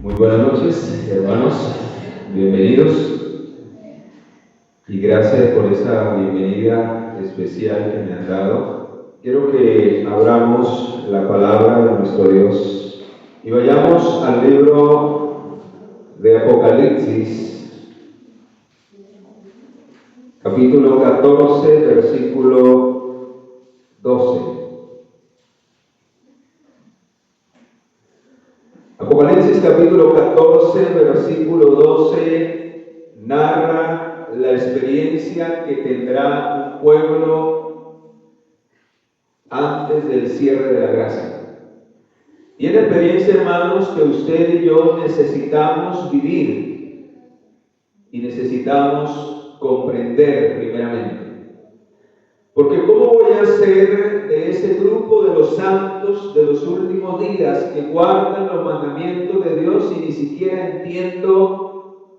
Muy buenas noches, hermanos, bienvenidos y gracias por esa bienvenida especial que me han dado. Quiero que abramos la palabra de nuestro Dios y vayamos al libro de Apocalipsis, capítulo 14, versículo 12. Apocalipsis capítulo 14, versículo 12, narra la experiencia que tendrá un pueblo antes del cierre de la gracia. Y es la experiencia, hermanos, que usted y yo necesitamos vivir y necesitamos comprender primeramente. Porque ¿cómo voy a ser de ese grupo de los santos de los últimos días que guardan los mandamientos de Dios y ni siquiera entiendo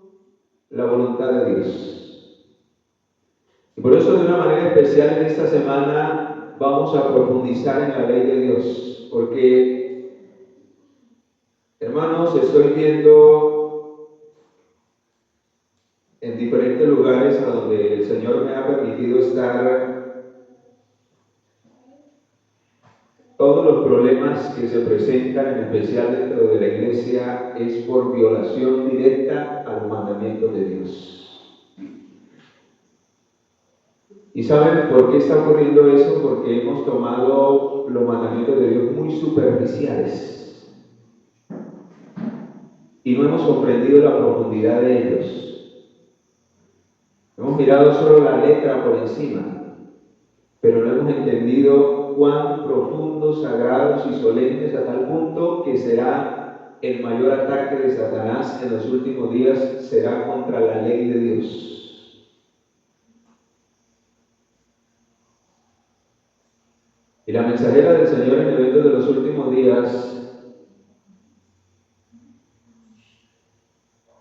la voluntad de Dios? Y por eso de una manera especial en esta semana vamos a profundizar en la ley de Dios. Porque, hermanos, estoy viendo en diferentes lugares a donde el Señor me ha permitido estar. Todos los problemas que se presentan, en especial dentro de la iglesia, es por violación directa a los mandamientos de Dios. ¿Y saben por qué está ocurriendo eso? Porque hemos tomado los mandamientos de Dios muy superficiales y no hemos comprendido la profundidad de ellos. Hemos mirado solo la letra por encima, pero no hemos entendido cuán profundos, sagrados y solemnes a tal punto que será el mayor ataque de Satanás en los últimos días, será contra la ley de Dios. Y la mensajera del Señor en el evento de los últimos días,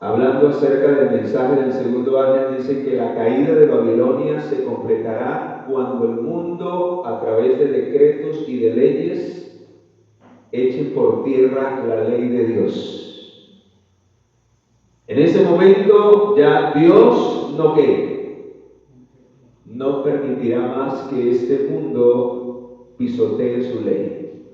hablando acerca del mensaje del segundo ángel, dice que la caída de Babilonia se completará cuando el mundo, a través de decretos y de leyes, eche por tierra la ley de Dios. En ese momento ya Dios no permitirá más que este mundo pisotee su ley.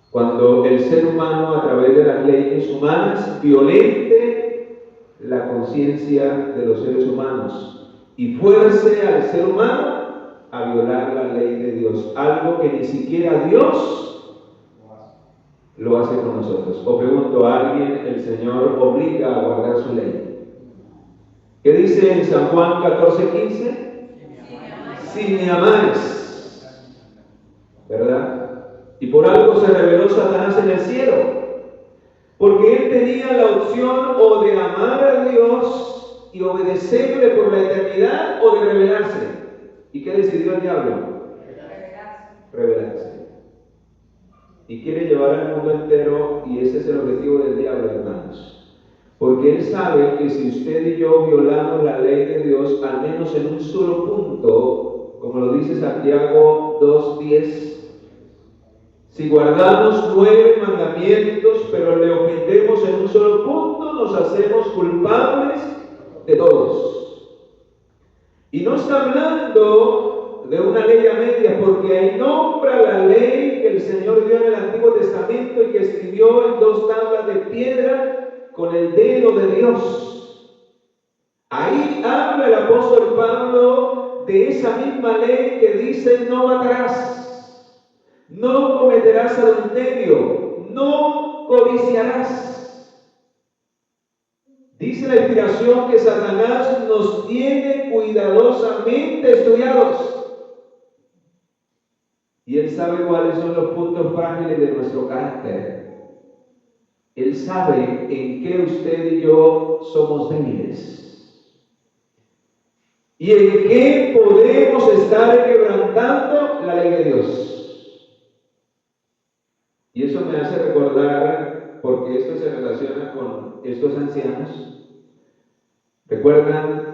Cuando el ser humano, a través de las leyes humanas, violente la conciencia de los seres humanos y fuerce al ser humano a violar la ley de Dios, algo que ni siquiera Dios lo hace con nosotros. O pregunto a alguien, el Señor obliga a guardar su ley. ¿Qué dice en San Juan 14:15? Si me amáis, ¿verdad? Y por algo se rebeló Satanás en el cielo, porque él tenía la opción o de amar a Dios y obedecerle por la eternidad o de rebelarse. ¿Y qué decidió el diablo? Rebelarse. Y quiere llevar al mundo entero, y ese es el objetivo del diablo, hermanos. Porque él sabe que si usted y yo violamos la ley de Dios, al menos en un solo punto, como lo dice Santiago 2:10, si guardamos 9 mandamientos, pero le ofendemos en un solo punto, nos hacemos culpables de todos. Y no está hablando de una ley a medias, porque ahí nombra la ley que el Señor dio en el Antiguo Testamento y que escribió en 2 tablas de piedra con el dedo de Dios. Ahí habla el apóstol Pablo de esa misma ley que dice: no matarás, no cometerás adulterio, no codiciarás. Dice la inspiración que Satanás nos tiene cuidadosamente estudiados. Y él sabe cuáles son los puntos frágiles de nuestro carácter. Él sabe en qué usted y yo somos débiles. Y en qué podemos estar quebrantando la ley de Dios. Y eso me hace recordar, porque esto se relaciona con estos ancianos. ¿Recuerdan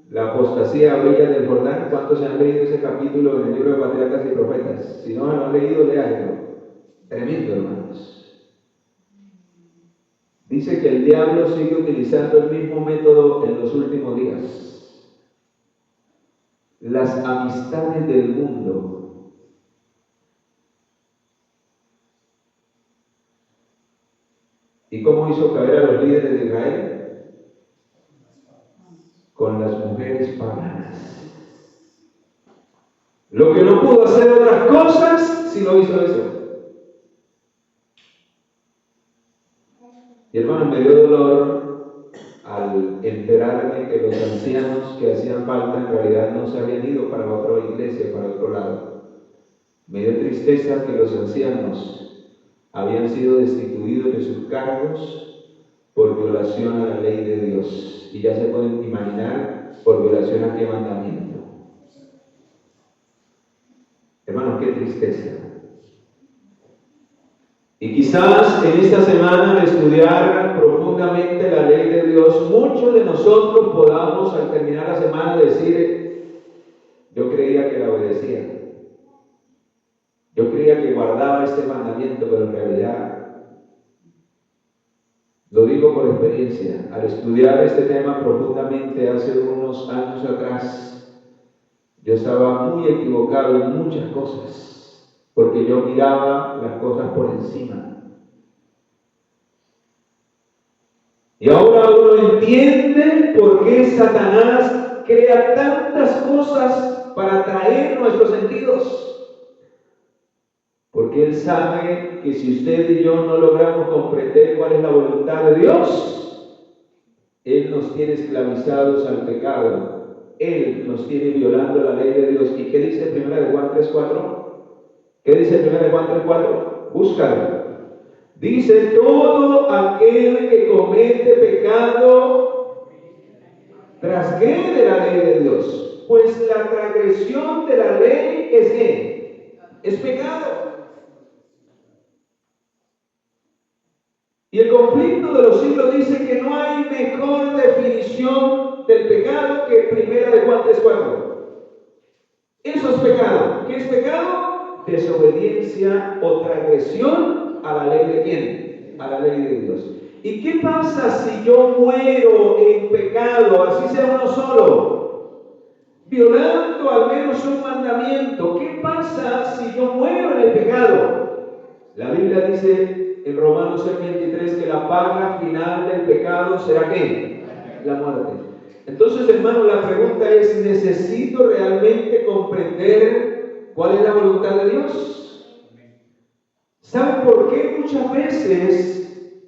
la apostasía a orillas del Jordán? ¿Cuántos se han leído ese capítulo en el libro de Patriarcas y Profetas? Si no lo han leído, léanlo. Tremendo, hermanos. Dice que el diablo sigue utilizando el mismo método en los últimos días. Las amistades del mundo. ¿Y cómo hizo caer a los líderes de Israel? Con las mujeres paganas. Lo que no pudo hacer otras cosas, sí lo hizo eso. Y hermano, me dio dolor al enterarme que los ancianos que hacían falta en realidad no se habían ido para otra iglesia, para otro lado. Me dio tristeza que los ancianos habían sido destituidos de sus cargos por violación a la ley de Dios. Y ya se pueden imaginar por violación a qué mandamiento. Hermano, qué tristeza. Y quizás en esta semana al estudiar profundamente la ley de Dios, muchos de nosotros podamos al terminar la semana decir, yo creía que la obedecía. Yo creía que guardaba este mandamiento, pero en realidad, lo digo por experiencia, al estudiar este tema profundamente hace unos años atrás, yo estaba muy equivocado en muchas cosas. Porque yo miraba las cosas por encima. Y ahora uno entiende por qué Satanás crea tantas cosas para atraer nuestros sentidos. Porque él sabe que si usted y yo no logramos comprender cuál es la voluntad de Dios, él nos tiene esclavizados al pecado. Él nos tiene violando la ley de Dios. ¿Y qué dice 1 Juan 3:4? ¿Qué dice 1 Juan 3:4? Búscalo. Dice, todo aquel que comete pecado transgrede la ley de Dios. Pues la transgresión de la ley es ¿qué? Es pecado. Y el conflicto de los siglos dice que no hay mejor definición del pecado que 1 Juan 3:4. Eso es pecado. ¿Qué es pecado? Desobediencia o transgresión a la ley de ¿quién? A la ley de Dios. ¿Y qué pasa si yo muero en pecado, así sea uno solo, violando al menos un mandamiento? ¿Qué pasa si yo muero en el pecado? La Biblia dice en Romanos 6:23 que la paga final del pecado será ¿qué? La muerte. Entonces, hermano, la pregunta es, ¿necesito realmente comprender cuál es la voluntad de Dios? ¿Saben por qué muchas veces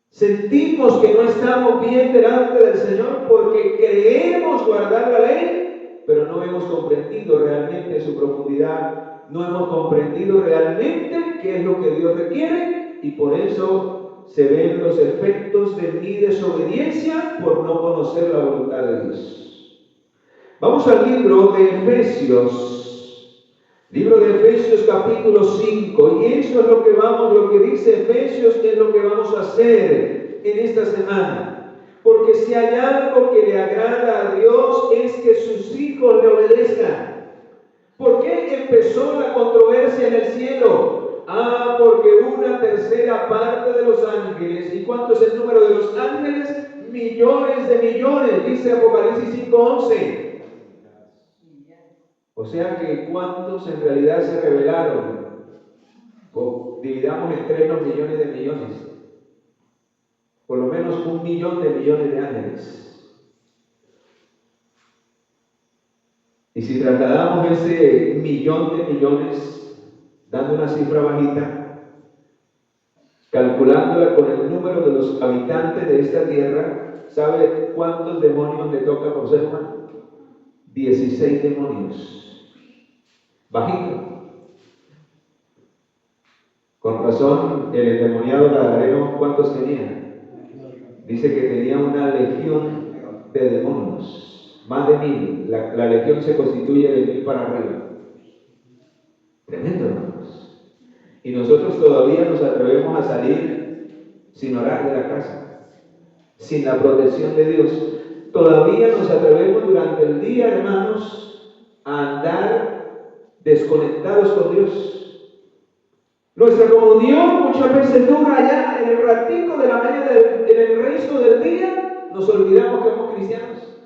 sentimos que no estamos bien delante del Señor? Porque creemos guardar la ley, pero no hemos comprendido realmente su profundidad, no hemos comprendido realmente qué es lo que Dios requiere, y por eso se ven los efectos de mi desobediencia por no conocer la voluntad de Dios. Vamos al libro de Efesios, capítulo 5, y eso es lo que dice Efesios, es lo que vamos a hacer en esta semana. Porque si hay algo que le agrada a Dios es que sus hijos le obedezcan. ¿Por qué empezó la controversia en el cielo? Porque una tercera parte de los ángeles, ¿y cuánto es el número de los ángeles? Millones de millones, dice Apocalipsis 5:11. O sea que ¿cuántos en realidad se rebelaron? Dividamos entre los millones de millones. Por lo menos 1 millón de millones de ángeles. Y si trasladamos ese millón de millones, dando una cifra bajita, calculándola con el número de los habitantes de esta tierra, ¿sabe cuántos demonios le toca por ser humano? 16 demonios. Bajito. Con razón, el endemoniado gadareno, ¿cuántos tenía? Dice que tenía una legión de demonios, más de 1000. La legión se constituye de 1000 para arriba. Tremendo, hermanos. Y nosotros todavía nos atrevemos a salir sin orar de la casa, sin la protección de Dios. Todavía nos atrevemos durante el día, hermanos, a andar desconectados con Dios. Nuestra comunión muchas veces dura ya en el ratico de la mañana, en el resto del día, nos olvidamos que somos cristianos.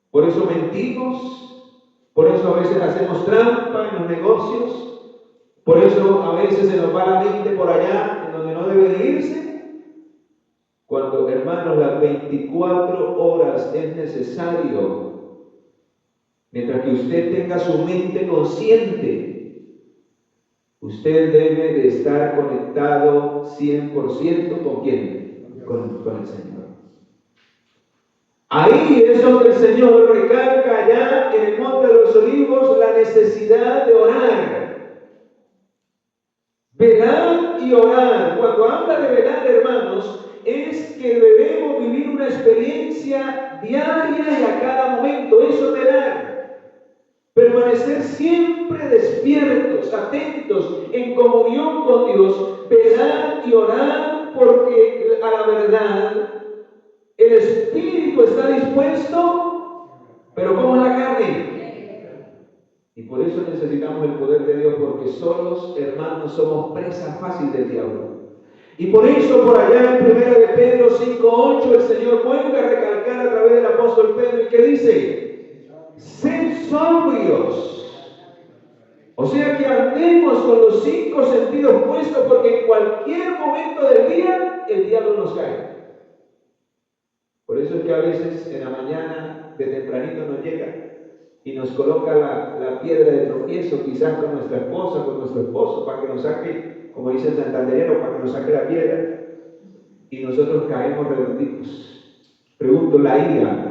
Por eso mentimos, por eso a veces hacemos trampa en los negocios, por eso a veces se nos va la mente por allá en donde no debe de irse. Cuando, hermanos, las 24 horas es necesario, mientras que usted tenga su mente consciente, usted debe de estar conectado 100% ¿con quién? Con el Señor. Ahí es donde el Señor recalca allá en el Monte de los Olivos la necesidad de orar. Velar y orar. Cuando habla de velar, hermanos, es que debemos vivir una experiencia diaria y a cada momento. Eso es velar. Permanecer siempre despiertos, atentos, en comunión con Dios. Velar y orar porque a la verdad el espíritu está dispuesto, pero ¿cómo es la carne? Y por eso necesitamos el poder de Dios, porque solos, hermanos, somos presa fácil del diablo. Y por eso por allá en 1 de Pedro 5:8 el Señor vuelve a recalcar a través del apóstol Pedro, ¿y qué dice? Sed sobrios. O sea que andemos con los 5 sentidos puestos, porque en cualquier momento del día el diablo nos cae. Por eso es que a veces en la mañana de tempranito nos llega y nos coloca la piedra de tropiezo, quizás con nuestra esposa, con nuestro esposo, para que nos saque, como dice el santanderero, para que nos saque la piedra, y nosotros caemos redonditos. Pregunto, la ira,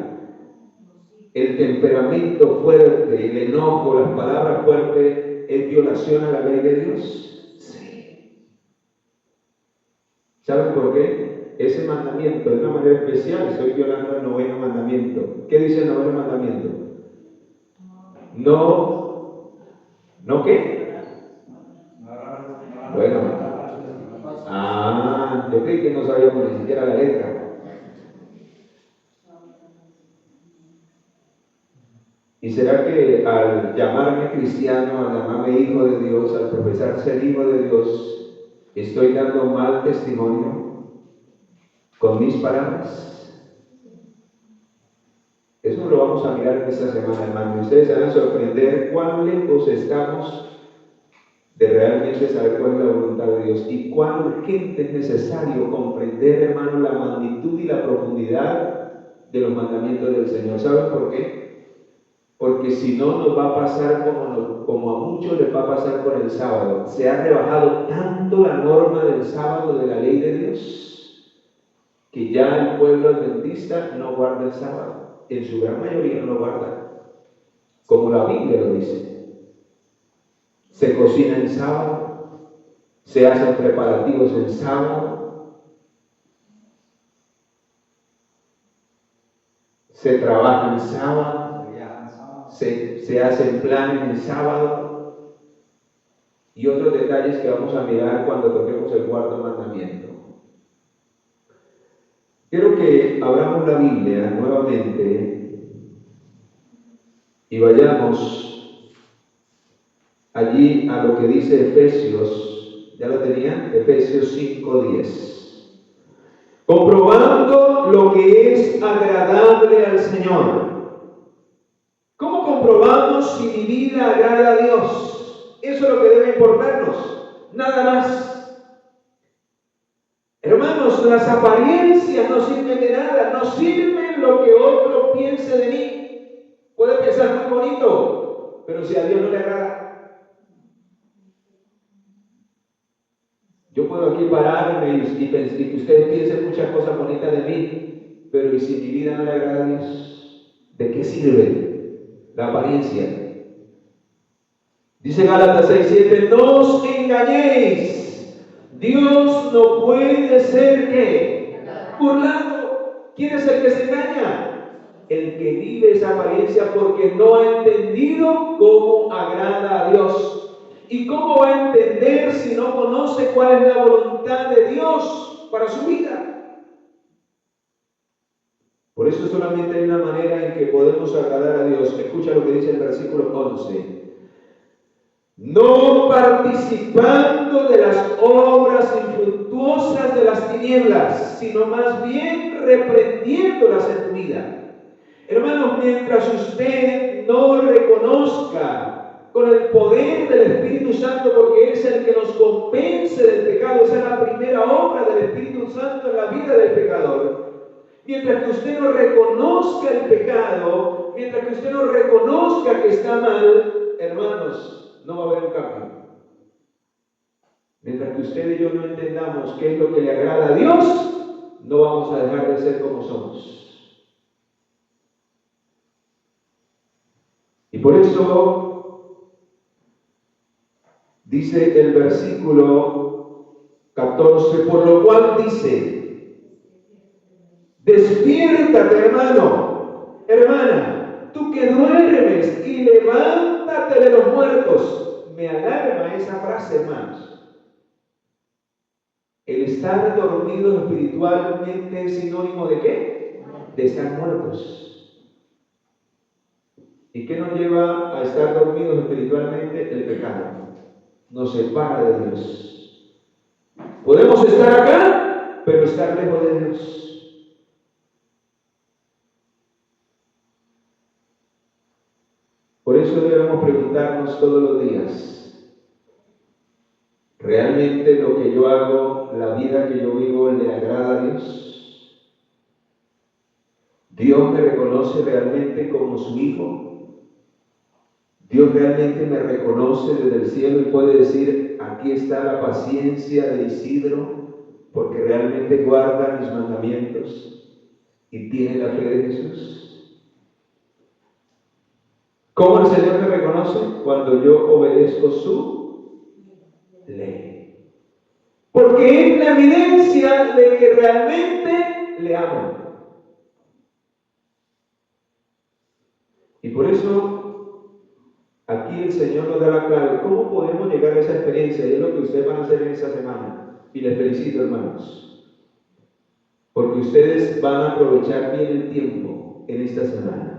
el temperamento fuerte, el enojo, las palabras fuertes, ¿es violación a la ley de Dios? Sí. ¿Saben por qué? Ese mandamiento, de una manera especial, estoy violando el 9º mandamiento. ¿Qué dice el 9º mandamiento? ¿No qué? Bueno, yo creí que no sabíamos ni siquiera la letra. ¿Y será que al llamarme cristiano, al llamarme hijo de Dios, al profesar ser hijo de Dios, estoy dando mal testimonio con mis palabras? Eso lo vamos a mirar en esta semana, hermano. Ustedes se van a sorprender cuán lejos estamos de realmente saber cuál es la voluntad de Dios y cuán urgente es necesario comprender, hermano, la magnitud y la profundidad de los mandamientos del Señor. ¿Saben por qué? Porque si no, nos va a pasar como a muchos les va a pasar con el sábado. Se ha rebajado tanto la norma del sábado de la ley de Dios que ya el pueblo adventista no guarda el sábado. En su gran mayoría no lo guarda, como la Biblia lo dice. Se cocina en sábado, se hacen preparativos en sábado, se trabaja en sábado, se hacen planes en sábado y otros detalles que vamos a mirar cuando toquemos el 4º mandamiento. Quiero que abramos la Biblia nuevamente y vayamos allí a lo que dice Efesios. ¿Ya lo tenían? Efesios 5:10. Comprobando lo que es agradable al Señor. ¿Cómo comprobamos si mi vida agrada a Dios? Eso es lo que debe importarnos, nada más. Hermanos, las apariencias no sirven de nada, no sirven lo que otro piense de mí. Puede pensar muy bonito, pero si a Dios no le agrada. Yo puedo aquí pararme y que ustedes piensen muchas cosas bonitas de mí, pero ¿y si mi vida no le agrada a Dios? ¿De qué sirve la apariencia? Dice Gálatas 6:7, no os engañéis. Dios no puede ser ¿qué? Burlado. ¿Quién es el que se engaña? El que vive esa apariencia porque no ha entendido cómo agrada a Dios. ¿Y cómo va a entender si no conoce cuál es la voluntad de Dios para su vida? Por eso solamente hay una manera en que podemos agradar a Dios. Escucha lo que dice el versículo 11. no participando de las obras infructuosas de las tinieblas, sino más bien reprendiéndolas en tu vida. Hermanos, mientras usted no reconozca con el poder del Espíritu Santo, porque es el que nos convence del pecado, esa es la primera obra del Espíritu Santo en la vida del pecador. Mientras que usted no reconozca el pecado, mientras que usted no reconozca que está mal, hermanos, no va a haber un cambio. Mientras que usted y yo no entendamos qué es lo que le agrada a Dios, no vamos a dejar de ser como somos. Y por eso dice el versículo 14, por lo cual dice: despiértate, hermano, hermana, tú que duermes, y levántate de los muertos. Me alarma esa frase, hermanos. El estar dormido espiritualmente es sinónimo ¿de qué? De estar muertos. ¿Y qué nos lleva a estar dormidos espiritualmente? El pecado. Nos separa de Dios. Podemos estar acá, pero estar lejos de Dios. Por eso debemos preguntarnos todos los días: ¿realmente lo que yo hago, la vida que yo vivo, le agrada a Dios? ¿Dios me reconoce realmente como su hijo? ¿Dios realmente me reconoce desde el cielo y puede decir: aquí está la paciencia de Isidro, porque realmente guarda mis mandamientos y tiene la fe de Jesús? ¿Cómo el Señor me reconoce? Cuando yo obedezco su ley. Porque es la evidencia de que realmente le amo. Y por eso aquí el Señor nos da la clave. ¿Cómo podemos llegar a esa experiencia? Y es lo que ustedes van a hacer en esta semana. Y les felicito, hermanos, porque ustedes van a aprovechar bien el tiempo en esta semana.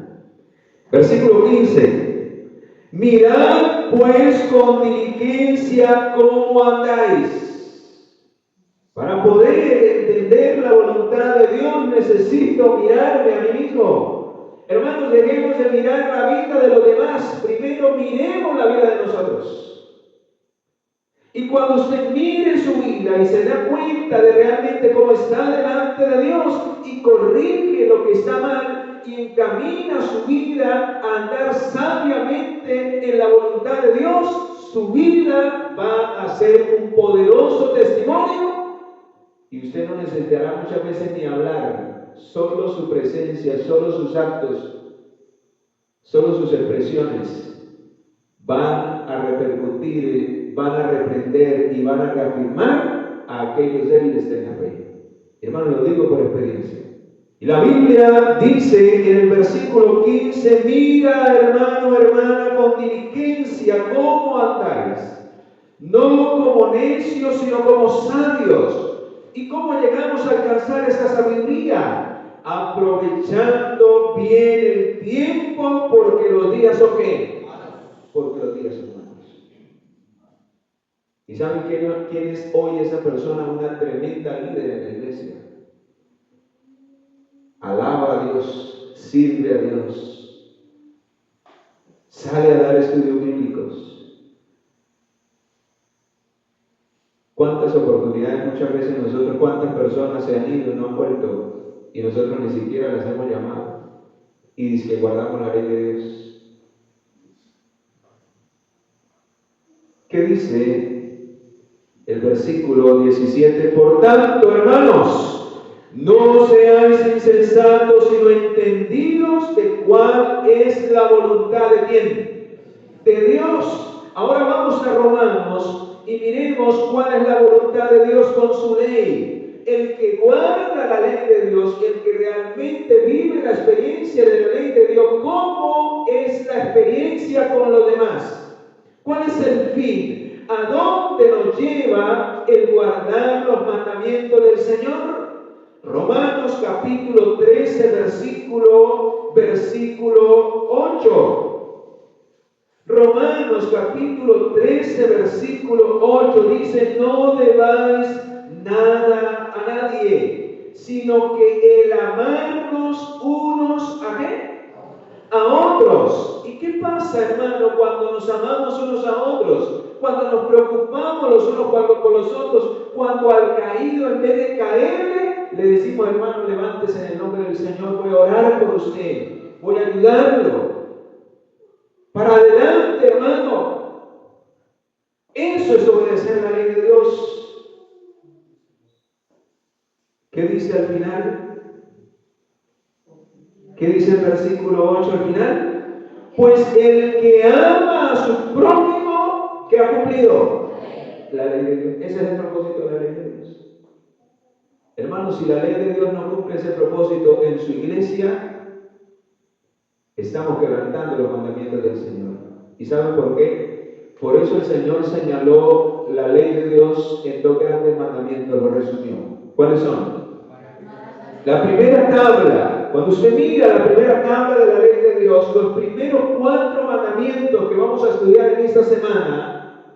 Versículo 15. Mirad pues con diligencia cómo andáis. Para poder entender la voluntad de Dios necesito mirarme a mí mismo. Hermanos, dejemos de mirar la vida de los demás. Primero miremos la vida de nosotros. Y cuando usted mire su vida y se da cuenta de realmente cómo está delante de Dios y corrige lo que está mal y encamina su vida a andar sabiamente en la voluntad de Dios, su vida va a ser un poderoso testimonio y usted no necesitará muchas veces ni hablar. Solo su presencia, solo sus actos, solo sus expresiones van a repercutir, van a reprender y van a reafirmar a aquellos débiles de la fe. Hermano, lo digo por experiencia. Y la Biblia dice en el versículo 15: mira, hermano, hermana, con diligencia cómo andáis, no como necios, sino como sabios. ¿Y cómo llegamos a alcanzar esa sabiduría? Aprovechando bien el tiempo, porque los días son ¿qué? Porque los días son malos. ¿Y saben quién es hoy esa persona? Una tremenda líder en la iglesia. Alaba a Dios, sirve a Dios, sale a dar estudios bíblicos. ¿Cuántas oportunidades muchas veces nosotros, cuántas personas se han ido y no han vuelto y nosotros ni siquiera las hemos llamado y dice que guardamos la ley de Dios? ¿Qué dice el versículo 17? Por tanto, hermanos, no seáis insensatos, sino entendidos de cuál es la voluntad de ¿quién? De Dios. Ahora vamos a Romanos y miremos cuál es la voluntad de Dios con su ley. El que guarda la ley de Dios, el que realmente vive la experiencia de la ley de Dios, ¿cómo es la experiencia con los demás? ¿Cuál es el fin? ¿A dónde nos lleva el guardar los mandamientos del Señor? Romanos capítulo 13, versículo 8. Romanos capítulo 13, versículo 8 dice: no debáis nada a nadie, sino que el amarnos unos a ¿qué? A otros. ¿Y qué pasa, hermano, cuando nos amamos unos a otros? Cuando nos preocupamos los unos por los otros, cuando al caído, en vez de caerle, le decimos: hermano, levántese en el nombre del Señor, voy a orar por usted, voy a ayudarlo. Para adelante, hermano. Eso es obedecer la ley de Dios. ¿Qué dice al final? ¿Qué dice el versículo 8 al final? Pues el que ama a su prójimo, ¿qué ha cumplido? La ley de Dios. Ese es el propósito de la ley de Dios. Hermanos, si la ley de Dios no cumple ese propósito en su iglesia, estamos quebrantando los mandamientos del Señor. ¿Y saben por qué? Por eso el Señor señaló la ley de Dios en dos grandes mandamientos, lo resumió. ¿Cuáles son? La primera tabla, cuando usted mira la primera tabla de la ley de Dios, los primeros 4 mandamientos que vamos a estudiar en esta semana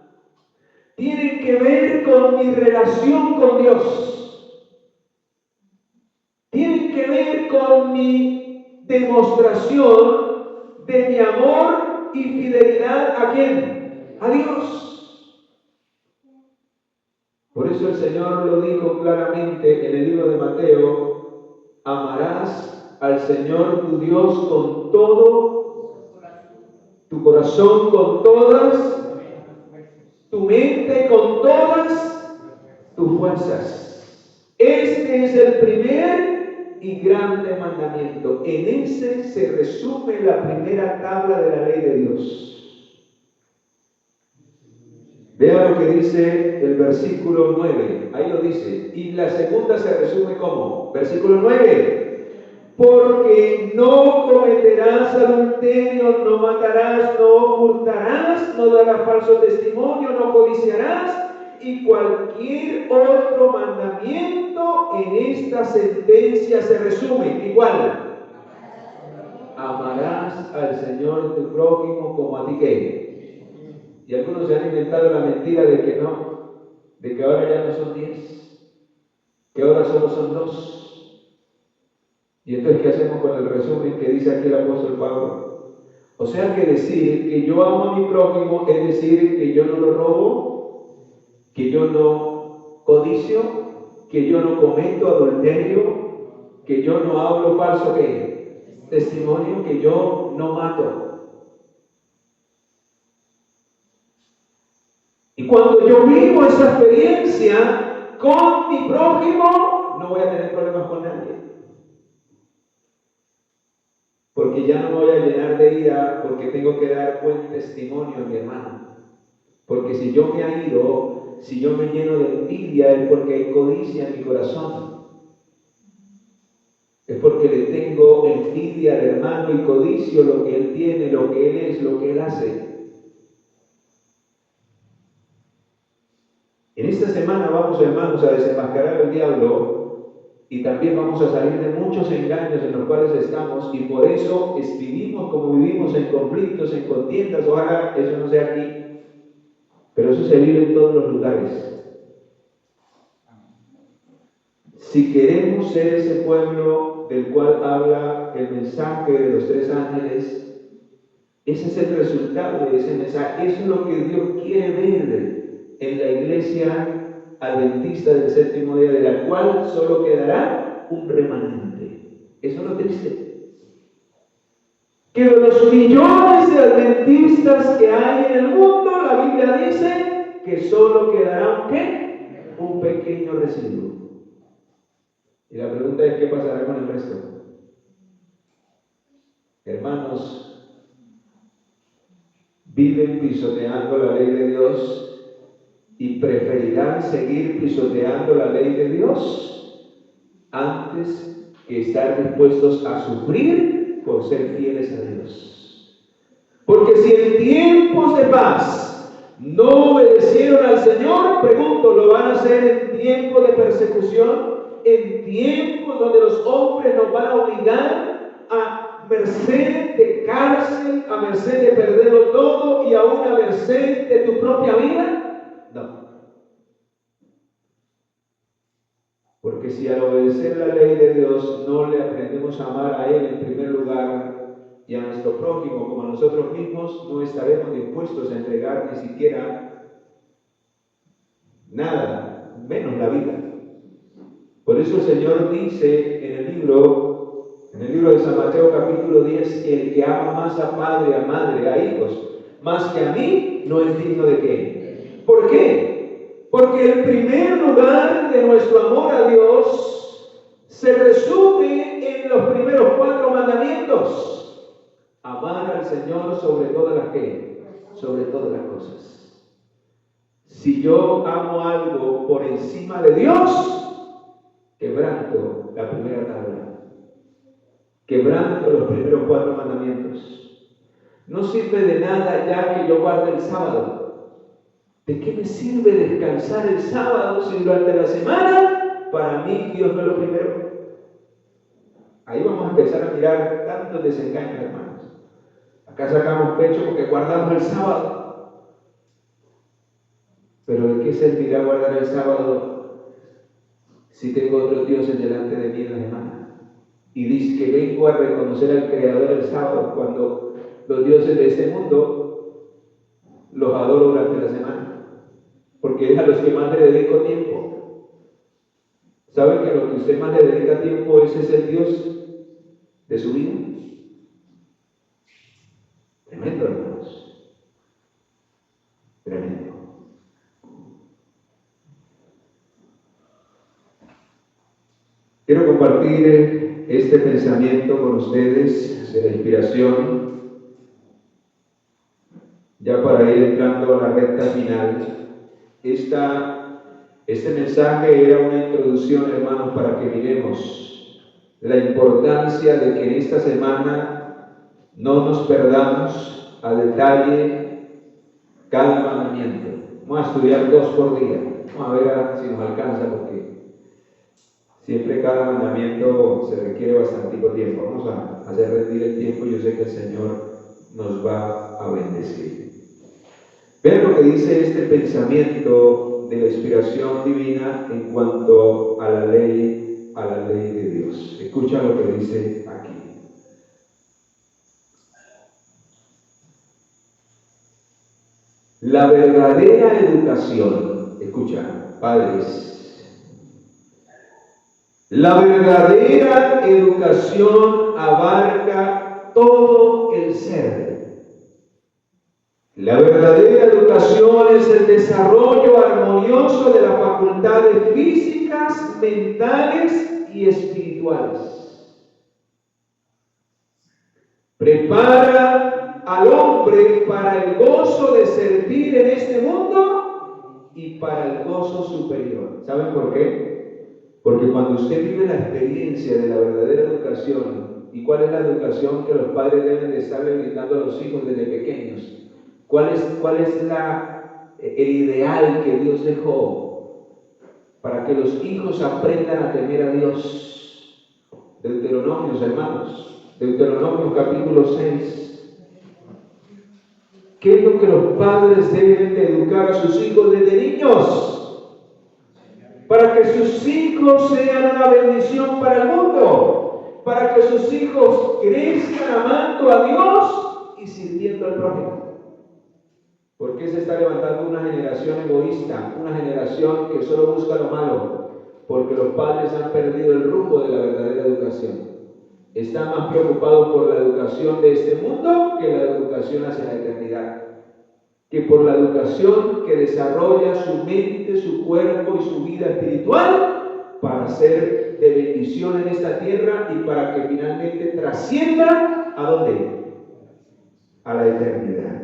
tienen que ver con mi relación con Dios. Tienen que ver con mi demostración de mi amor y fidelidad ¿a quién? A Dios. Por eso el Señor lo dijo claramente en el libro de Mateo: amarás al Señor tu Dios con todo tu corazón, con todas tu mente, con todas tus fuerzas. Este es el primer y grande mandamiento. En ese se resume la primera tabla de la ley de Dios. Vea lo que dice el versículo 9. Ahí lo dice. Y la segunda se resume como versículo 9. Porque no cometerás adulterio, no matarás, no hurtarás, no darás falso testimonio, no codiciarás, y cualquier otro mandamiento en esta sentencia se resume. Igual. Amarás al Señor tu prójimo como a ti que. Y algunos se han inventado la mentira de que no, de que ahora ya no son 10, que ahora solo son 2. Y entonces, ¿qué hacemos con el resumen que dice aquí el apóstol Pablo? O sea que decir que yo amo a mi prójimo es decir que yo no lo robo, que yo no codicio, que yo no cometo adulterio, que yo no hablo falso ¿qué? Testimonio, que yo no mato. Y cuando yo vivo esa experiencia con mi prójimo, no voy a tener problemas con nadie. Porque ya no me voy a llenar de ira porque tengo que dar buen testimonio a mi hermano. Porque si yo me airo, si yo me lleno de envidia, es porque hay codicia en mi corazón. Es porque le tengo envidia al hermano y codicio lo que él tiene, lo que él es, lo que él hace. En esta semana vamos, hermanos, a desenmascarar al diablo y también vamos a salir de muchos engaños en los cuales estamos, y por eso vivimos como vivimos, en conflictos, en contiendas. Ojalá eso no sea aquí, pero eso se vive en todos los lugares. Si queremos ser ese pueblo del cual habla el mensaje de los 3 ángeles, ese es el resultado de ese mensaje. Eso es lo que Dios quiere ver en la iglesia adventista del séptimo día, de la cual solo quedará un remanente. Eso es lo triste. Que de los millones de adventistas que hay en el mundo, la Biblia dice que solo quedará ¿qué? Un pequeño residuo. Y la pregunta es: ¿qué pasará con el resto? Hermanos, viven pisoteando la ley de Dios y preferirán seguir pisoteando la ley de Dios antes que estar dispuestos a sufrir por ser fieles a Dios. Porque si en tiempos de paz no obedecieron al Señor, pregunto, ¿lo van a hacer en tiempos de persecución? ¿En tiempos donde los hombres nos van a obligar a merced de cárcel, a merced de perderlo todo y aún a merced de tu propia vida? No. Porque si al obedecer la ley de Dios no le aprendemos a amar a Él en primer lugar y a nuestro prójimo como a nosotros mismos, no estaremos dispuestos a entregar ni siquiera nada, menos la vida. Por eso el Señor dice en el libro de San Mateo capítulo 10, el que ama más a padre, a madre, a hijos, más que a mí, no es digno de qué. ¿Por qué? Porque el primer lugar de nuestro amor a Dios se resume en los primeros 4 mandamientos. Amar al Señor sobre todas las ¿qué? Sobre todas las cosas. Si yo amo algo por encima de Dios, quebranto la primera tabla, quebranto los primeros 4 mandamientos. No sirve de nada ya que yo guarde el sábado. ¿De qué me sirve descansar el sábado si durante la semana para mí Dios no es lo primero? Ahí vamos a empezar a mirar tantos desengaños, hermanos. Acá sacamos pecho porque guardamos el sábado. Pero ¿de qué servirá guardar el sábado si tengo otros dioses delante de mí en la semana? Y dice que vengo a reconocer al Creador el sábado cuando los dioses de este mundo los adoro durante la semana, porque es a los que más le dedico tiempo. ¿Saben que a lo que usted más le dedica tiempo ese es el Dios de su vida? Tremendo, hermanos. Tremendo. Quiero compartir este pensamiento con ustedes de la inspiración, ya para ir entrando a la recta final. Este mensaje era una introducción, hermanos, para que miremos la importancia de que en esta semana no nos perdamos a detalle cada mandamiento. Vamos a estudiar 2 por día. Vamos a ver si nos alcanza, porque siempre cada mandamiento se requiere bastante tiempo. Vamos a hacer rendir el tiempo y yo sé que el Señor nos va a bendecir. Vean lo que dice este pensamiento de la inspiración divina en cuanto a la ley de Dios. Escucha lo que dice aquí. La verdadera educación, escucha, padres, la verdadera educación abarca todo el ser. La verdadera educación es el desarrollo armonioso de las facultades físicas, mentales y espirituales. Prepara al hombre para el gozo de servir en este mundo y para el gozo superior. ¿Saben por qué? Porque cuando usted vive la experiencia de la verdadera educación, ¿y cuál es la educación que los padres deben de estarle brindando a los hijos desde pequeños? ¿Cuál es el ideal que Dios dejó para que los hijos aprendan a temer a Dios? Deuteronomios, hermanos. Deuteronomio capítulo 6. ¿Qué es lo que los padres deben de educar a sus hijos desde niños? Para que sus hijos sean una bendición para el mundo. Para que sus hijos crezcan amando a Dios y sirviendo al prójimo. ¿Por qué se está levantando una generación egoísta? Una generación que solo busca lo malo. Porque los padres han perdido el rumbo de la verdadera educación. Están más preocupados por la educación de este mundo que la educación hacia la eternidad. Que por la educación que desarrolla su mente, su cuerpo y su vida espiritual para ser de bendición en esta tierra y para que finalmente trascienda ¿a dónde? A la eternidad.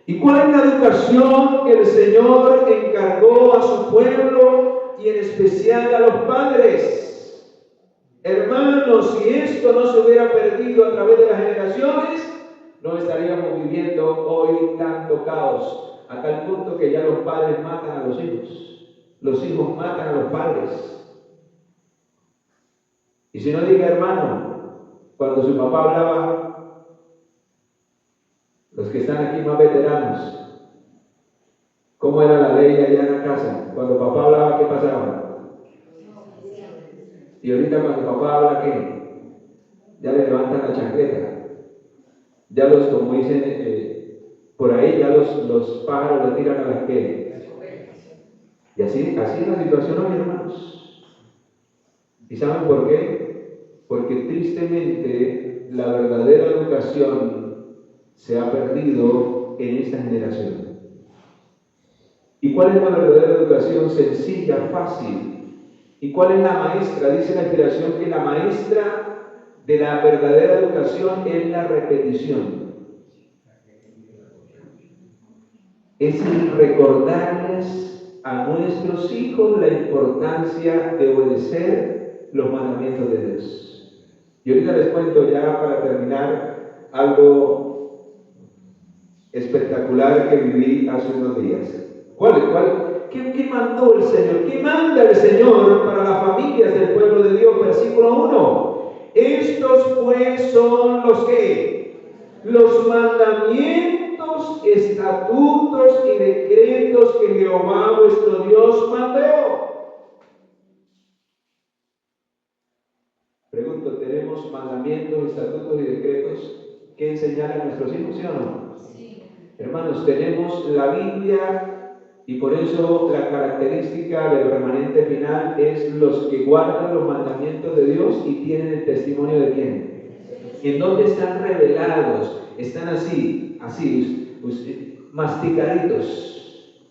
¿Y cuál es la educación que el Señor encargó a su pueblo y en especial a los padres? Hermanos, si esto no se hubiera perdido a través de las generaciones, no estaríamos viviendo hoy tanto caos, a tal punto que ya los padres matan a los hijos matan a los padres. Y si no, diga hermano, Cuando su papá hablaba, los que están aquí más veteranos, ¿cómo era la ley allá en la casa? Cuando papá hablaba, ¿qué pasaba? Y ahorita cuando papá habla, ¿qué? Ya le levantan la chancleta. Ya los, como dicen por ahí, ya los pájaros le tiran a las que. Y así es la situación hoy, hermanos. ¿Y saben por qué? Porque tristemente la verdadera educación se ha perdido en esta generación. ¿Y cuál es la verdadera educación? Sencilla, fácil. ¿Y cuál es la maestra? Dice la inspiración que la maestra de la verdadera educación es la repetición. Es el recordarles a nuestros hijos la importancia de obedecer los mandamientos de Dios. Y ahorita les cuento ya para terminar algo espectacular que viví hace unos días. ¿Qué mandó el Señor? ¿Qué manda el Señor para las familias del pueblo de Dios? Versículo 1. Estos pues son los que, los mandamientos, estatutos y decretos que Jehová vuestro Dios mandó. Pregunto, ¿tenemos mandamientos, estatutos y decretos que enseñar a nuestros hijos, sí o no? Sí. Hermanos, tenemos la Biblia. Y por eso la característica del remanente final es los que guardan los mandamientos de Dios y tienen el testimonio de quién. ¿En dónde están revelados? Están así, masticaditos.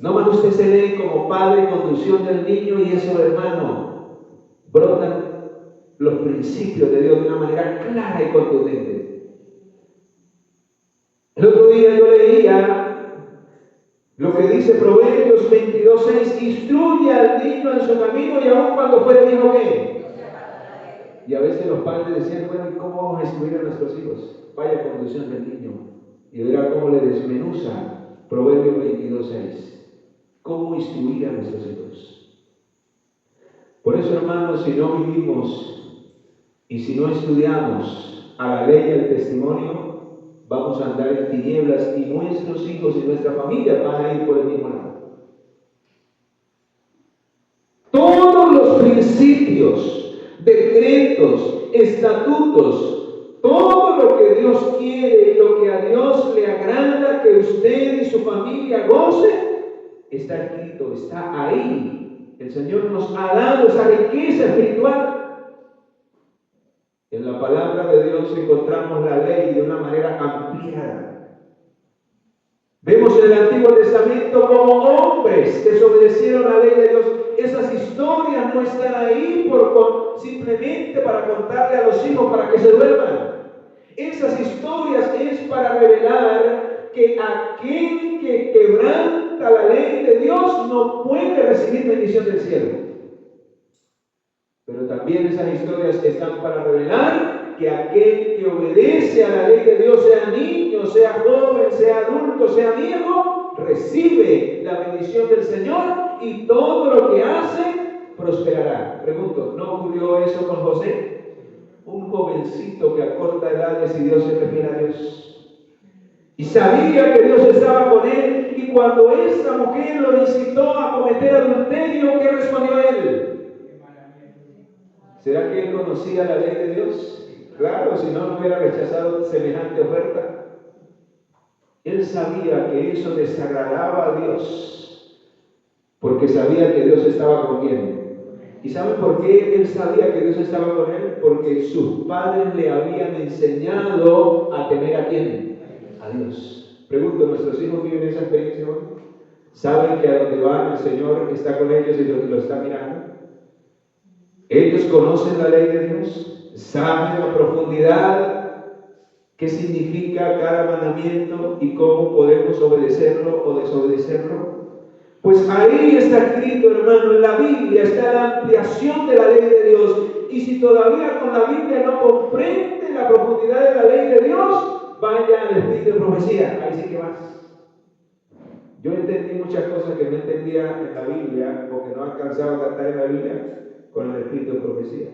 No más usted se lee como padre conducción del niño y eso, hermano, brotan los principios de Dios de una manera clara y contundente. El otro día yo leía lo que dice Proverbios 22:6, instruye al niño en su camino y aun cuando fuere viejo, ¿qué? Y a veces los padres decían, bueno, ¿y cómo vamos a instruir a nuestros hijos? Vaya conducción del niño y verá cómo le desmenuza Proverbios 22:6. ¿Cómo instruir a nuestros hijos? Por eso, hermanos, si no vivimos y si no estudiamos a la ley y al testimonio, vamos a andar en tinieblas y nuestros hijos y nuestra familia van a ir por el mismo lado. Todos los principios, decretos, estatutos, todo lo que Dios quiere y lo que a Dios le agrada que usted y su familia goce, está escrito, está ahí. El Señor nos ha dado esa riqueza espiritual. En la palabra de Dios encontramos la ley de una manera ampliada. Vemos en el Antiguo Testamento como hombres desobedecieron la ley de Dios. Esas historias no están ahí simplemente para contarle a los hijos para que se duerman. Esas historias es para revelar que aquel que quebranta la ley de Dios no puede recibir bendición del cielo. Pero también esas historias están para revelar que aquel que obedece a la ley de Dios, sea niño, sea joven, sea adulto, sea viejo, recibe la bendición del Señor y todo lo que hace prosperará. Pregunto, ¿no ocurrió eso con José? Un jovencito que a corta edad decidió ser fiel a Dios. Y sabía que Dios estaba con él, y cuando esa mujer lo incitó a cometer adulterio, ¿qué respondió él? ¿Será que él conocía la ley de Dios? Claro, si no, no hubiera rechazado semejante oferta. Él sabía que eso desagradaba a Dios, porque sabía que Dios estaba con él. ¿Y saben por qué él sabía que Dios estaba con él? Porque sus padres le habían enseñado a temer a quién, a Dios. Pregunto, ¿nuestros hijos viven esa experiencia hoy? ¿Saben que a donde van el Señor está con ellos y lo está mirando? Ellos conocen la ley de Dios, saben a profundidad qué significa cada mandamiento y cómo podemos obedecerlo o desobedecerlo. Pues ahí está escrito, hermano, en la Biblia está la ampliación de la ley de Dios. Y si todavía con la Biblia no comprende la profundidad de la ley de Dios, vaya al espíritu de profecía, ahí sí que vas. Yo entendí muchas cosas que no entendía en la Biblia o que no alcanzaba a captar en la Biblia con el espíritu de profecía.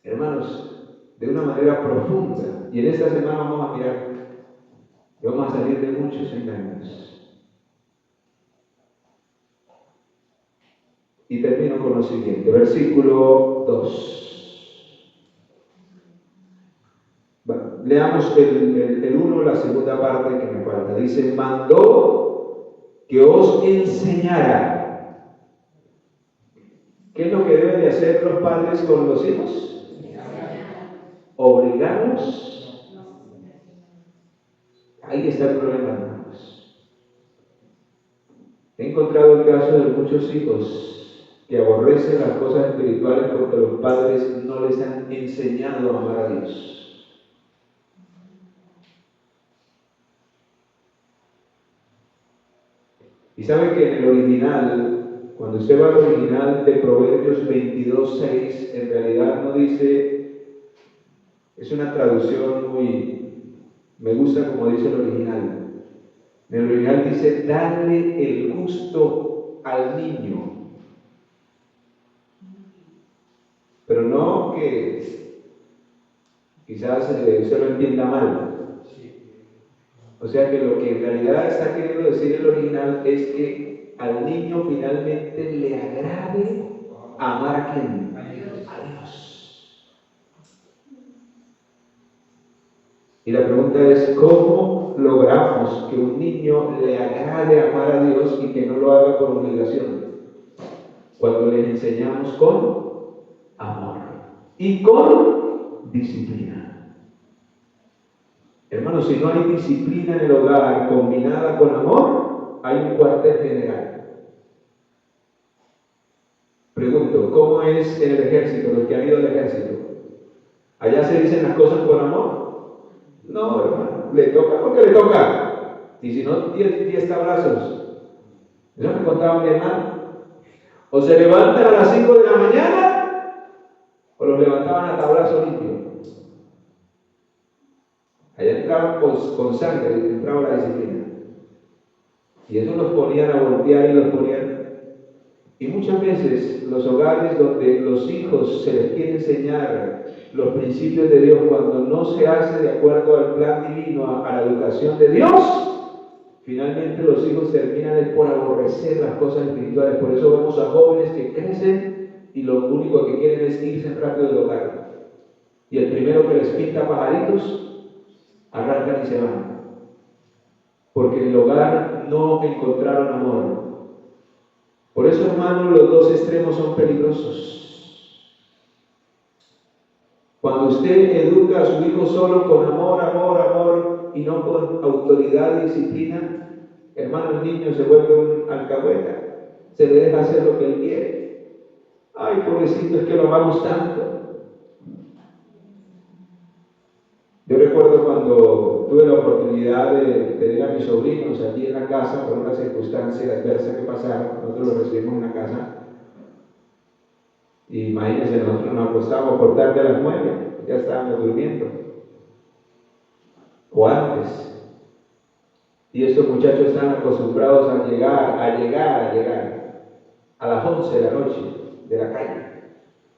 Hermanos, de una manera profunda. Y en esta semana vamos a mirar, y vamos a salir de muchos engaños. Y termino con lo siguiente, versículo 2. Leamos el 1, la segunda parte que me falta. Dice, mandó que os enseñara. ¿Qué es lo que deben de hacer los padres con los hijos? Obligarlos. Ahí está el problema, hermanos. He encontrado el caso de muchos hijos que aborrecen las cosas espirituales porque los padres no les han enseñado a amar a Dios. Y sabe que en el original, cuando usted va al original de Proverbios 22:6, en realidad no dice, es una traducción me gusta como dice el original. En el original dice, darle el gusto al niño. Pero no que quizás usted lo entienda mal. O sea que lo que en realidad está queriendo decir el original es que al niño finalmente le agrade amar a quién? A Dios. Y la pregunta es, ¿cómo logramos que un niño le agrade amar a Dios y que no lo haga por obligación? Cuando le enseñamos con amor y con disciplina. Hermanos, si no hay disciplina en el hogar combinada con amor, hay un cuartel general. Pregunto, ¿cómo es en el ejército, los que han ido al ejército? ¿Allá se dicen las cosas con amor? No, hermano, le toca porque le toca. Y si no, 10 tablazos. Eso me contaba mi hermano. O se levantan a las 5 de la mañana, o los levantaban a tablazo limpio. Allá entraban con sangre, entraba la disciplina. Y eso los ponían a voltear y los ponían. Y muchas veces los hogares donde los hijos se les quiere enseñar los principios de Dios, cuando no se hace de acuerdo al plan divino, a la educación de Dios, finalmente los hijos terminan por aborrecer las cosas espirituales. Por eso vemos a jóvenes que crecen y lo único que quieren es irse rápido del hogar. Y el primero que les pinta pajaritos, arrancan y se van, porque en el hogar no encontraron amor. Por eso, hermanos, los dos extremos son peligrosos. Cuando usted educa a su hijo solo con amor, y no con autoridad y disciplina, hermano, el niño se vuelve un alcahueta, se le deja hacer lo que él quiere. Ay, pobrecito, es que lo amamos tanto. Yo recuerdo cuando tuve la oportunidad de tener a mis sobrinos allí en la casa por una circunstancia adversa que pasaron. Nosotros los recibimos en la casa. Y imagínense, nosotros nos acostábamos por tarde a las 9, ya estábamos durmiendo. O antes. Y estos muchachos están acostumbrados a llegar a las 11 de la noche de la calle.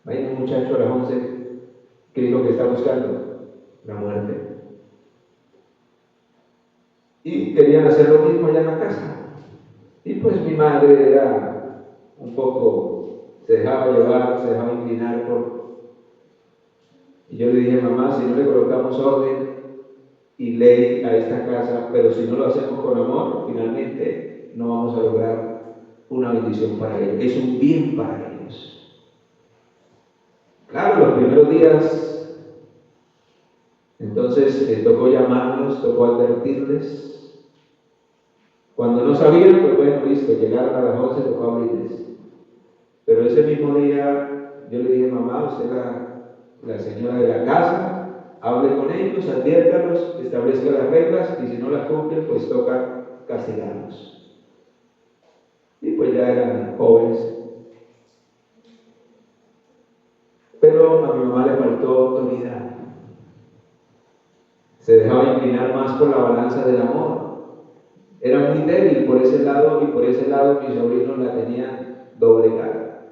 Hay un muchacho a las 11, ¿qué es lo que está buscando? La muerte. Y querían hacer lo mismo allá en la casa. Y pues mi madre era un poco, se dejaba llevar, se dejaba inclinar Y yo le dije, mamá, si no le colocamos orden y ley a esta casa, pero si no lo hacemos con amor, finalmente no vamos a lograr una bendición para ellos. Es un bien para ellos. Claro, los primeros días, entonces tocó llamarlos, tocó advertirles. Cuando no sabían, pues bueno, listo, llegaron a las 11, tocó abrirles. Pero ese mismo día yo le dije, mamá, usted la señora de la casa, hable con ellos, adviértalos, establezca las reglas y si no las cumplen, pues toca castigarlos. Y pues ya eran jóvenes. Pero a mi mamá le faltó autoridad. Se dejaba inclinar más por la balanza del amor. Era muy débil por ese lado y por ese lado mis sobrinos la tenían doblegada.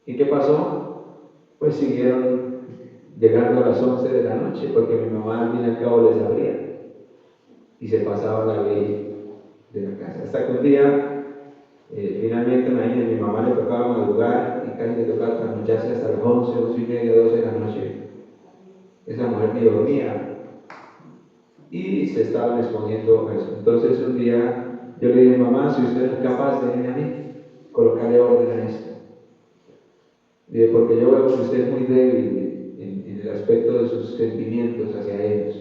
¿Y qué pasó? pues siguieron llegando a las 11 de la noche, porque mi mamá al fin y al cabo les abría y se pasaba la ley de la casa. Hasta que un día, finalmente, imagínense, mi mamá le tocaba madrugar y casi le tocaba trasnocharse hasta las 11, 11 y media, 12 de la noche. Esa mujer ni dormía y se estaban exponiendo a eso. Entonces un día yo le dije: mamá, si usted es capaz de venir a mí, colocarle orden a esto. Dije: porque yo veo que usted es muy débil en el aspecto de sus sentimientos hacia ellos.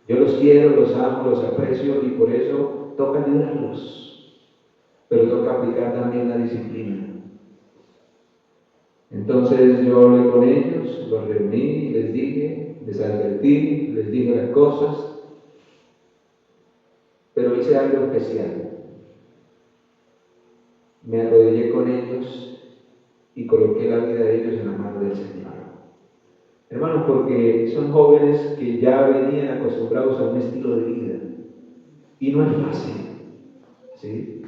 Yo los quiero, los amo, los aprecio y por eso toca ayudarlos, pero toca aplicar también la disciplina. Entonces yo hablé con ellos, los reuní, les dije, les advertí, les dije las cosas, pero hice algo especial. Me arrodillé con ellos y coloqué la vida de ellos en la mano del Señor. Hermanos, porque son jóvenes que ya venían acostumbrados a un estilo de vida y no es fácil, ¿sí?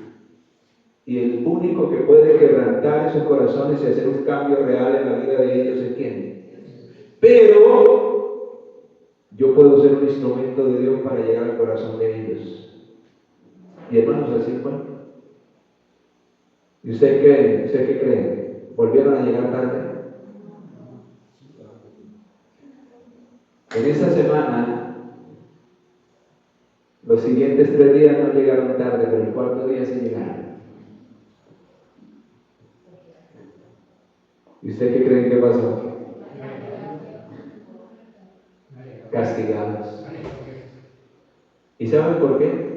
Y el único que puede quebrantar esos corazones y hacer un cambio real en la vida de ellos es ¿quién? Pero yo puedo ser un instrumento de Dios para llegar al corazón de ellos. Y hermanos, así fue. ¿Y usted cree? ¿Usted qué cree? ¿Volvieron a llegar tarde? En esta semana, los siguientes 3 días no llegaron tarde, pero el 4º día sí llegaron. ¿Y usted qué cree que pasó? Castigados. ¿Y saben por qué?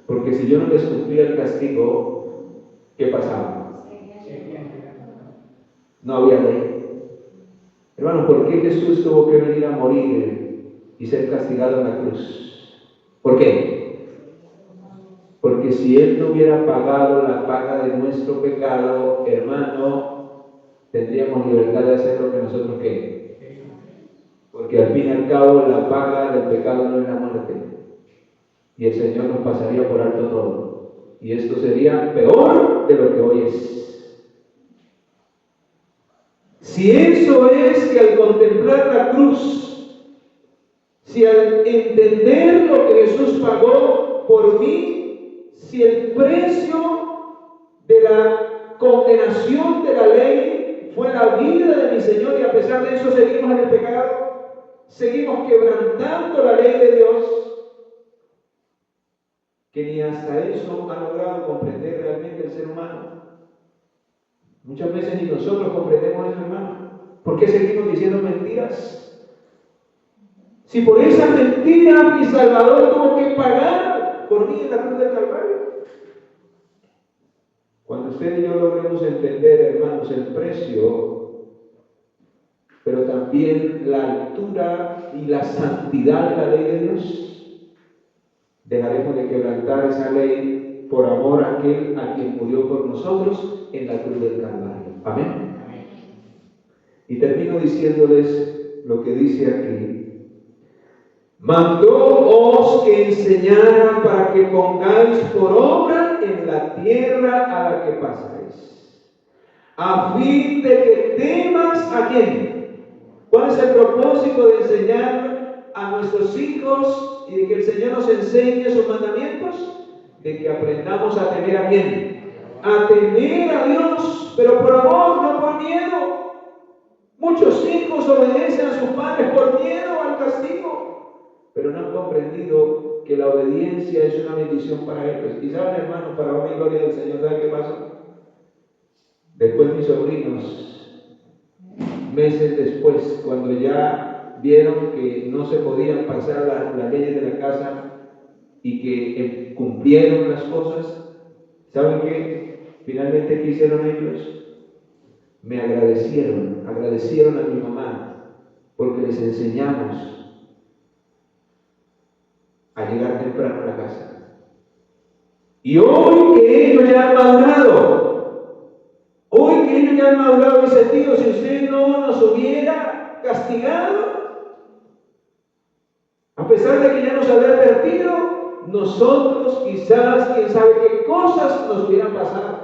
Porque si yo no les cumplía el castigo, ¿qué pasaba? No había ley. Hermano, ¿por qué Jesús tuvo que venir a morir y ser castigado en la cruz? ¿Por qué? Porque si Él no hubiera pagado la paga de nuestro pecado, hermano, tendríamos libertad de hacer lo que nosotros queremos. Porque al fin y al cabo la paga del pecado no es la muerte. Y el Señor nos pasaría por alto todo. Y esto sería peor de lo que hoy es. Si eso es que al contemplar la cruz, si al entender lo que Jesús pagó por mí, si el precio de la condenación de la ley fue la vida de mi Señor y a pesar de eso seguimos en el pecado, seguimos quebrantando la ley de Dios, que ni hasta eso ha logrado comprender realmente el ser humano. Muchas veces ni nosotros comprendemos eso, hermano. ¿Por qué seguimos diciendo mentiras? Si por esa mentira mi Salvador tuvo que pagar por mí en la cruz del Calvario. Cuando usted y yo logremos entender, hermanos, el precio, pero también la altura y la santidad de la ley de Dios, dejaremos de quebrantar esa ley por amor a aquel a quien murió por nosotros en la cruz del Calvario. Amén. Y termino diciéndoles lo que dice aquí: mandóos que enseñara para que pongáis por obra en la tierra a la que pasáis, a fin de que temas a quién. ¿Cuál es el propósito de enseñar a nuestros hijos y de que el Señor nos enseñe sus mandamientos? De que aprendamos a temer a quién. A temer a Dios, pero por amor, no por miedo. Muchos hijos obedecen a sus padres por miedo al castigo, pero no han comprendido que la obediencia es una bendición para ellos. Y saben, hermanos, para honra y gloria del Señor, ¿saben qué pasó? Después mis sobrinos, meses después, cuando ya vieron que no se podían pasar las leyes de la casa y que cumplieron las cosas, ¿saben qué? Finalmente, ¿qué hicieron ellos? Me agradecieron a mi mamá, porque les enseñamos a llegar temprano a la casa. Y hoy que ellos ya han madurado, ese tío, si usted no nos hubiera castigado, a pesar de que ya nos había advertido, nosotros quizás, quién sabe qué cosas nos hubieran pasado.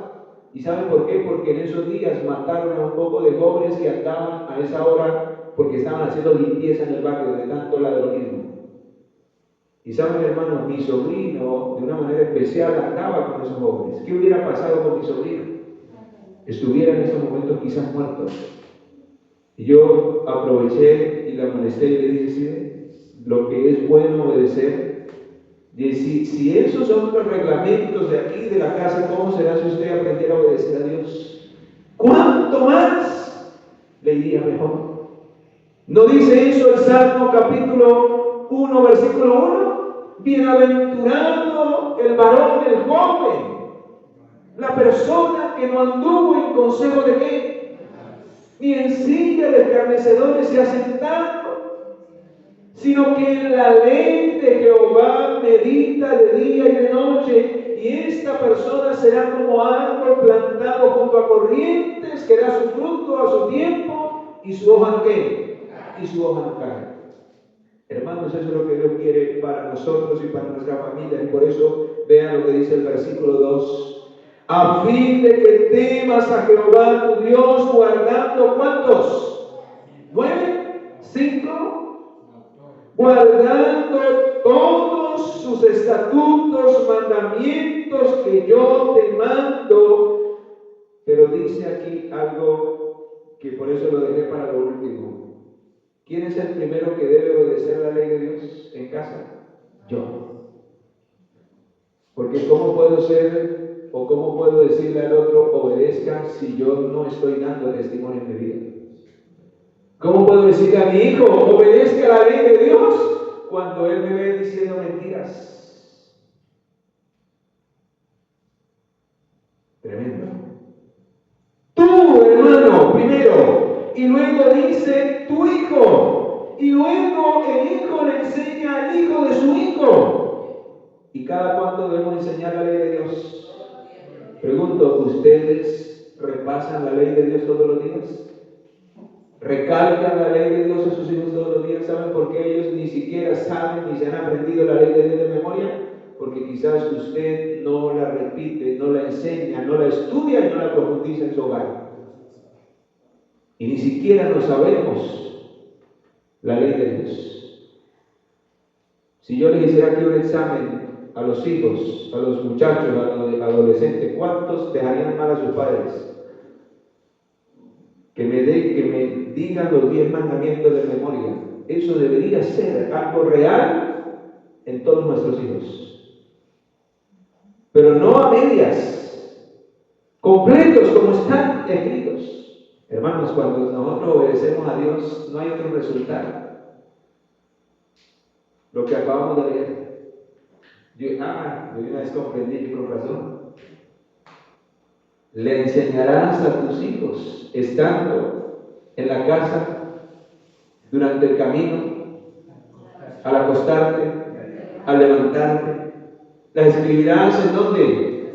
¿Y saben por qué? Porque en esos días mataron a un poco de jóvenes que andaban a esa hora porque estaban haciendo limpieza en el barrio de tanto ladronismo. Y saben, hermanos, mi sobrino, de una manera especial, andaba con esos jóvenes. ¿Qué hubiera pasado con mi sobrino? Estuviera en ese momento quizás muerto. Y yo aproveché y la amonesté y le dije, sí, lo que es bueno obedecer. Y si esos son los reglamentos de aquí, de la casa, ¿cómo será si usted aprendiera a obedecer a Dios? ¿Cuánto más le iría mejor? ¿No dice eso el Salmo capítulo 1, versículo 1? Bienaventurado el varón, el joven, la persona que no anduvo en consejo de qué, ni en silla de escarnecedores se ha sentado, sino que en la ley de Jehová medita de día y de noche, y esta persona será como árbol plantado junto a corrientes, que da su fruto a su tiempo, y su hoja no qué, y su hoja no cae. Hermanos, eso es lo que Dios quiere para nosotros y para nuestra familia, y por eso vean lo que dice el versículo 2: a fin de que temas a Jehová tu Dios, guardando ¿cuántos? 9, 5, guardando todos sus estatutos, mandamientos que yo te mando. Pero dice aquí algo que por eso lo dejé para lo último. ¿Quién es el primero que debe obedecer la ley de Dios en casa? Yo. Porque ¿cómo puedo ser o cómo puedo decirle al otro obedezca si yo no estoy dando testimonio en mi vida? ¿Cómo puedo decirle a mi hijo obedezca la ley de Dios cuando él me ve diciendo mentiras? Tremendo. Tú, hermano, primero. Y luego dice tu hijo. Y luego el hijo le enseña al hijo de su hijo. ¿Y cada cuánto debemos enseñar la ley de Dios? Pregunto, ¿ustedes repasan la ley de Dios todos los días? ¿Recalcan la ley de Dios a sus hijos todos los días? ¿Saben por qué ellos ni siquiera saben ni se han aprendido la ley de Dios de memoria? Porque quizás usted no la repite, no la enseña, no la estudia y no la profundiza en su hogar. Y ni siquiera lo sabemos la ley de Dios. Si yo le hiciera aquí un examen a los hijos, a los muchachos, a los adolescentes, ¿cuántos dejarían mal a sus padres? Que me digan los 10 mandamientos de memoria. Eso debería ser algo real en todos nuestros hijos. Pero no a medias, completos como están escritos. Hermanos, cuando nosotros obedecemos a Dios, no hay otro resultado. Lo que acabamos de leer. Yo una vez comprendí con razón. Le enseñarás a tus hijos, estando en la casa, durante el camino, al acostarte, al levantarte. Las escribirás ¿en dónde?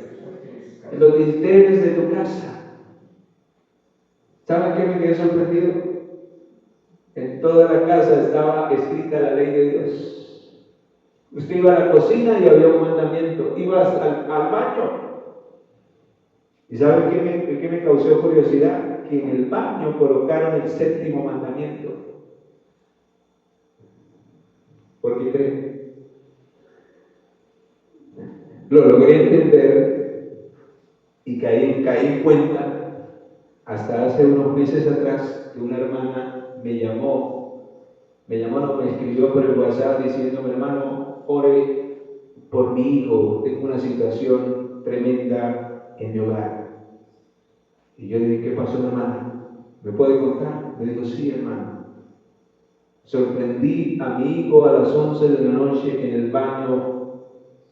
En los dinteles de tu casa. ¿Saben qué me quedé sorprendido? En toda la casa estaba escrita la ley de Dios. Usted iba a la cocina y había un mandamiento. Ibas al baño. ¿Y saben qué me causó curiosidad? Que en el baño colocaron el 7º mandamiento. ¿Por qué creen? Lo logré entender y caí en cuenta hasta hace unos meses atrás que una hermana me escribió por el WhatsApp diciéndome: hermano, ore por mi hijo, tengo una situación tremenda en mi hogar. Y yo dije: ¿qué pasó, hermana? ¿Me puede contar? Me dijo: sí, hermano. Sorprendí a mi hijo a las 11 de la noche en el baño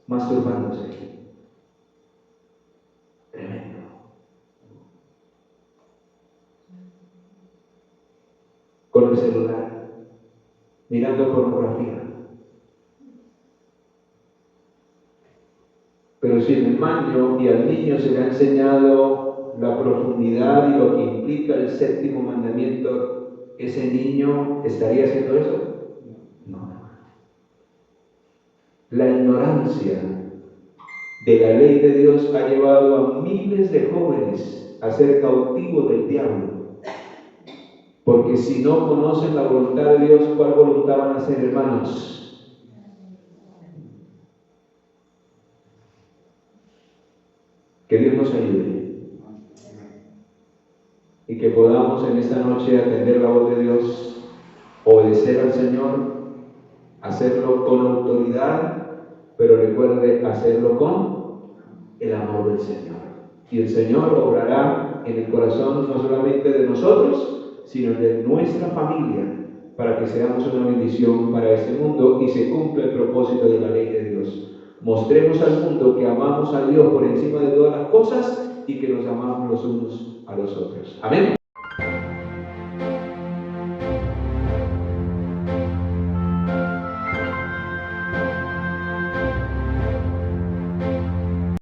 masturbándose. Tremendo. Con el celular, mirando pornografía. Pero si en el baño y al niño se le ha enseñado la profundidad y lo que implica el 7º mandamiento, ¿ese niño estaría haciendo eso? No. La ignorancia de la ley de Dios ha llevado a miles de jóvenes a ser cautivos del diablo. Porque si no conocen la voluntad de Dios, ¿cuál voluntad van a hacer, hermanos? Que Dios nos ayude. Y que podamos en esta noche atender la voz de Dios, obedecer al Señor, hacerlo con autoridad, pero recuerde hacerlo con el amor del Señor. Y el Señor obrará en el corazón no solamente de nosotros, sino de nuestra familia, para que seamos una bendición para este mundo y se cumpla el propósito de la ley de Dios. Mostremos al mundo que amamos a Dios por encima de todas las cosas y que nos amamos los unos a los otros. Amén.